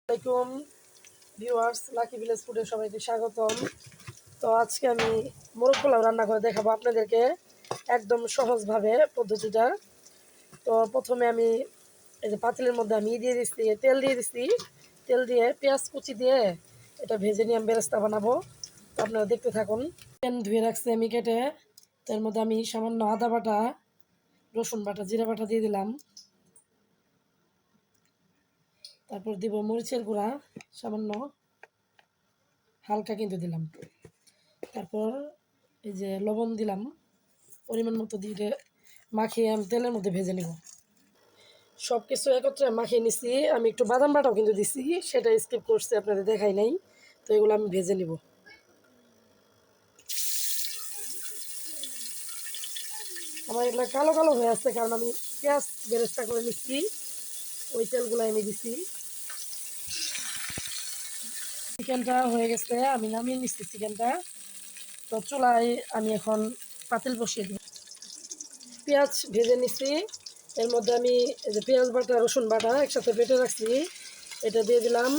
আসসালামাইকুম viewers, lucky village ফুডে সবাইকে স্বাগতম। তো আজকে আমি মোরগ পোলাও রান্না করে দেখাবো আপনাদেরকে একদম সহজভাবে পদ্ধতিটা। তো প্রথমে আমি এই যে পাতিলের মধ্যে আমি তেল দিয়ে দিচ্ছি। তেল দিয়ে পেঁয়াজ কুচি দিয়ে এটা ভেজে নিয়ে আমি বেরেস্তা বানাবো। তো আপনারা দেখতে থাকুন। প্যান ধুয়ে রাখছি আমি কেটে, তার মধ্যে আমি সামান্য আদা বাটা, রসুন বাটা, জিরা বাটা দিয়ে দিলাম। তারপর দিব মরিচের গুঁড়া সামান্য, হালকা কিন্তু দিলাম। তারপর এই যে লবণ দিলাম পরিমাণ মতো, দিয়ে মাখিয়ে আমি তেলের মধ্যে ভেজে নেব। সব কিছু একত্রে মাখিয়ে নিছি। আমি একটু বাদাম বাটাও কিন্তু দিছি, সেটা স্কিপ করছি, আপনাদের দেখাই নাই। তো এগুলো আমি ভেজে নিব। আমার এগুলো কালো কালো হয়ে আসছে কারণ আমি পেঁয়াজ বেরেস্তা করে নিচ্ছি, ওই তেলগুলো আমি দিছি। চিকেনটা হয়ে গেছে, আমি নামিয়ে নিচ্ছি চিকেনটা। তো চুলায় আমি এখন পাতিল বসিয়ে দিব। পেঁয়াজ ভেজে নিচ্ছি, এর মধ্যে আমি এই যে পেঁয়াজ বাটা, রসুন বাটা একসাথে বেটে রাখছি, এটা দিয়ে দিলাম।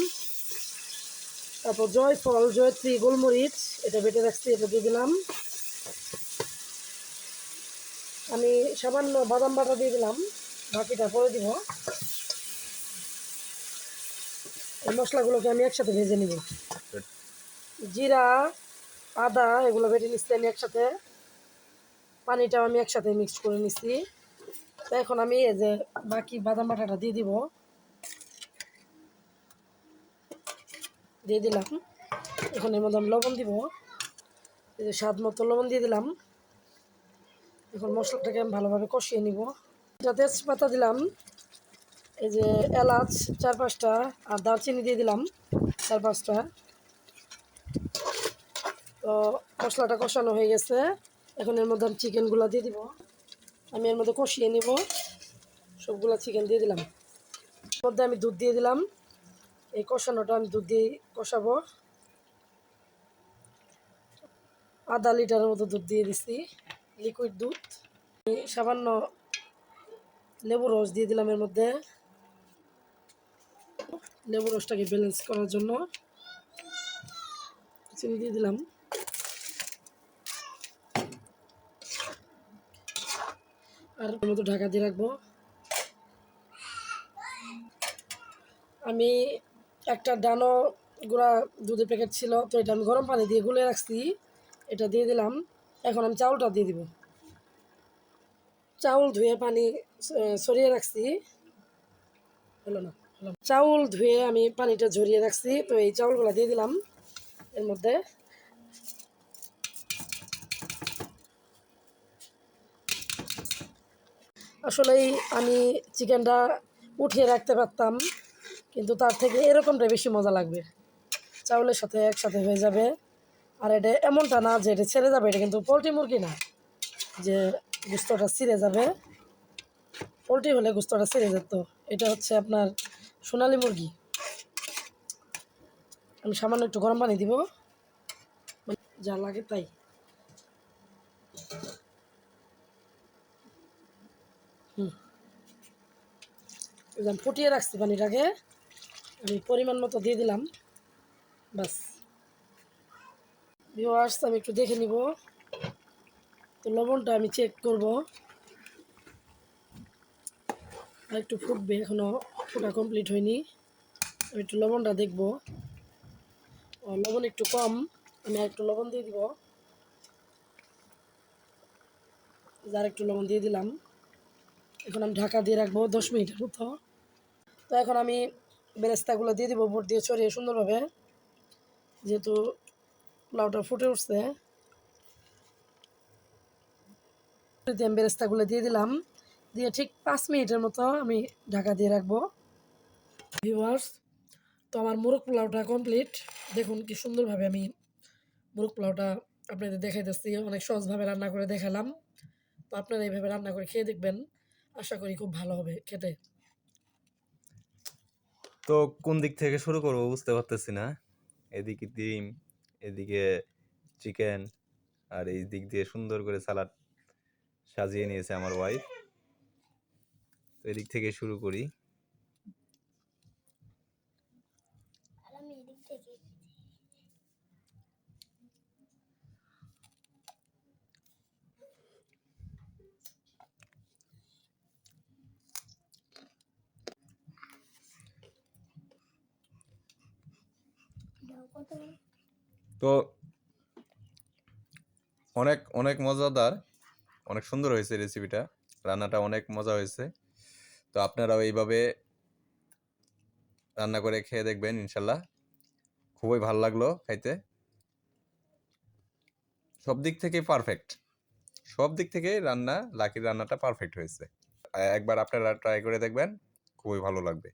তারপর জয়ফল, জয়ত্রী, গোলমরিচ এটা বেটে রাখছি, এটা দিয়ে দিলাম। আমি সামান্য বাদাম বাটা দিয়ে দিলাম, বাকিটা পরে দিব। এই মশলাগুলোকে আমি একসাথে ভেজে নিব। জিরা, আদা এগুলো বেটে নিচ্ছি আমি একসাথে, পানিটাও আমি একসাথে মিক্স করে নিচ্ছি। তো এখন আমি এই যে বাকি বাদাম বাটাটা দিয়ে দিলাম। এখন এর মধ্যে আমি লবণ দিব, এই যে স্বাদ মতো লবণ দিয়ে দিলাম। এখন মশলাটাকে আমি ভালোভাবে কষিয়ে নিব। এটা তেজপাতা দিলাম, এই যে এলাচ 4-5টা, আর দারচিনি দিয়ে দিলাম 4-5টা। তো মশলাটা কষানো হয়ে গেছে, এখন এর মধ্যে আমি চিকেনগুলো দিয়ে দিব। আমি এর মধ্যে কষিয়ে নিব, সবগুলো চিকেন দিয়ে দিলাম। এর মধ্যে আমি দুধ দিয়ে দিলাম, এই কষানোটা আমি দুধ দিয়ে কষাবো। 1/2 লিটারের মতো দুধ দিয়ে দিচ্ছি, লিকুইড দুধ। সামান্য লেবু রস দিয়ে দিলাম এর মধ্যে, লেবু রসটাকে ব্যালেন্স করার জন্য। চিনি দিয়ে দিলাম। আর এর মতো ঢাকা দিয়ে রাখবো। আমি একটা ডানো গুঁড়া দুধের প্যাকেট ছিল, তো এটা আমি গরম পানি দিয়ে গুলে রাখছি, এটা দিয়ে দিলাম। এখন আমি চাউলটা দিয়ে দিব। চাউল ধুয়ে পানি ছড়িয়ে রাখছি, হলো না, চাউল ধুয়ে আমি পানিটা ঝরিয়ে রাখছি, তো এই চাউলগুলো দিয়ে দিলাম এর মধ্যে। আসলেই আমি চিকেনটা উঠিয়ে রাখতে পারতাম, কিন্তু তার থেকে এরকমটা বেশি মজা লাগবে, চাউলের সাথে একসাথে হয়ে যাবে। আর এটা এমনটা না যে এটা ছেড়ে যাবে, এটা কিন্তু পোলট্রি মুরগি না যে গোস্তটা ছিঁড়ে যাবে। পোলট্রি হলে গোস্তটা ছিঁড়ে যেত, এটা হচ্ছে আপনার সোনালী মুরগি। আমি সামান্য একটু গরম পানি দিব, যা লাগে তাই। আমি ফুটিয়ে রাখছি পানিটাকে, আমি পরিমাণ মতো দিয়ে দিলাম, বাস। ভিউয়ার্স, আমি একটু দেখে নিব, তো লবণটা আমি চেক করব। আর একটু ফুটবে, এখনও ফোটা কমপ্লিট হয়নি। আমি একটু লবণটা দেখব, লবণ একটু কম, আমি আর একটু লবণ দিয়ে দিব। আর একটু লবণ দিয়ে দিলাম। এখন আমি ঢাকা দিয়ে রাখবো 10 মিনিটের মতো। তো এখন আমি বেরেস্তাগুলো দিয়ে দিব, উপর দিয়ে ছড়িয়ে সুন্দরভাবে, যেহেতু পোলাওটা ফুটে উঠছে। আমি বেরেস্তাগুলো দিয়ে দিলাম, দিয়ে ঠিক 5 মিনিটের মতো আমি ঢাকা দিয়ে রাখবো। ভিউয়ার্স, তো আমার মোরগ পোলাওটা কমপ্লিট। দেখুন কি সুন্দরভাবে আমি মোরগ পোলাওটা আপনাদের দেখাইতেছি, অনেক সহজভাবে রান্না করে দেখালাম। তো আপনারা এইভাবে রান্না করে খেয়ে দেখবেন, আশা করি খুব ভালো হবে খেতে। তো কোন দিক থেকে শুরু করবো বুঝতে পারতেছি না। এদিকে ডিম, এদিকে চিকেন, আর এই দিক দিয়ে সুন্দর করে সালাড সাজিয়ে নিয়েছে আমার ওয়াইফ। তো এদিক থেকে শুরু করি। তো অনেক অনেক মজাদার, অনেক সুন্দর হয়েছে রেসিপিটা, রান্নাটা অনেক মজা হয়েছে। তো আপনারাও এইভাবে রান্না করে খেয়ে দেখবেন, ইনশাল্লাহ খুবই ভালো লাগলো খাইতে। সব দিক থেকে পারফেক্ট, সব দিক থেকে লাকির রান্নাটা পারফেক্ট হয়েছে। একবার আপনারা ট্রাই করে দেখবেন, খুবই ভালো লাগবে।